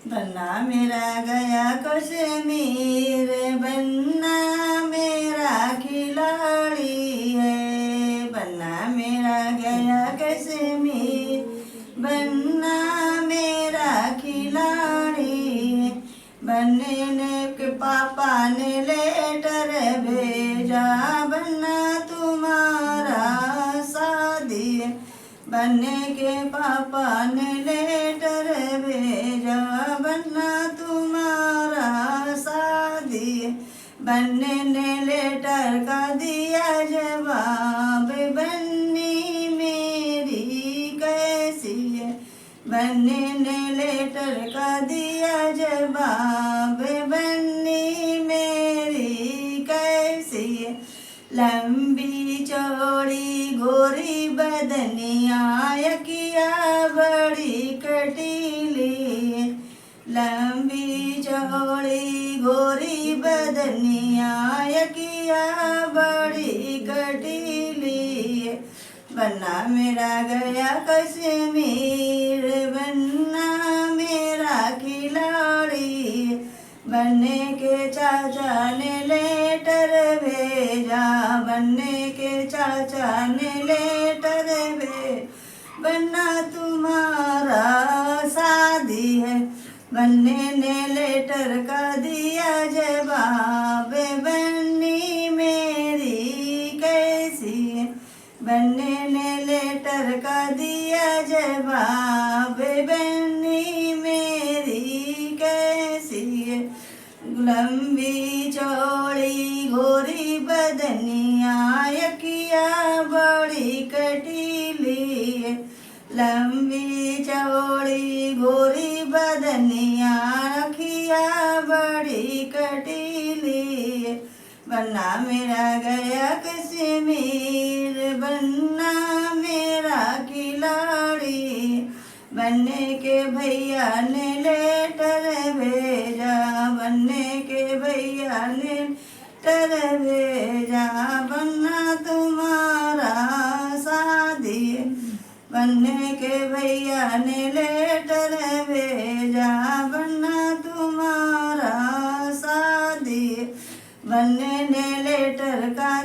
बन्ना मेरा गया कश्मीर, बन्ना मेरा खिलाड़ी है। बन्ना मेरा गया कश्मीर, बन्ना मेरा खिलाड़ी है। बन्ने ने के पापा ने लेटर भेजा, बन्ना तुम्हारा शादी है। बन्ने के पापा ने लेटर भेजा, बन्ना तुम्हारा शादी है। बन्ने ने लेटर का दिया जवाब, बन्नी मेरी कैसी है। बन्ने ने लेटर का दिया जवाब, बन्नी मेरी कैसी है। लंबी चौड़ी गोरी बदनिया, यकिया बड़ी कटीली। लंबी चौड़ी गोरी बदनिया, यकिया बड़ी कटीली। बन्ना मेरा गया कश्मीर, बन्ना मेरा खिलाड़ी। बन्ने के चाचा ने लेटर भेजा, बन्ने के चाचा ने लेटर भेजा, बन्ना तुम्हारा शादी है। बन्ने ने लेटर का दिया जवाब, बन्नी मेरी कैसी है। बन्ने ने लेटर का दिया जवाब, बन्नी मेरी कैसी है। लंबी चौड़ी गोरी बदनिया, यकिया बड़ी कटीली। लंबी चौड़ी गोरी बदनिया, यकिया बड़ी कटीली। बन्ना मेरा गया कश्मीर, बन्ना मेरा खिलाड़ी। बन्ने के भैया ने लेटर भेजा, बन्ने के भैया ने लेटर भेजा, बन्ना तुम्हारा शादी है। बन्ने के भैया ने लेटर भेजा, बन्ना तुम्हारा शादी है। बन्ने ने लेटर का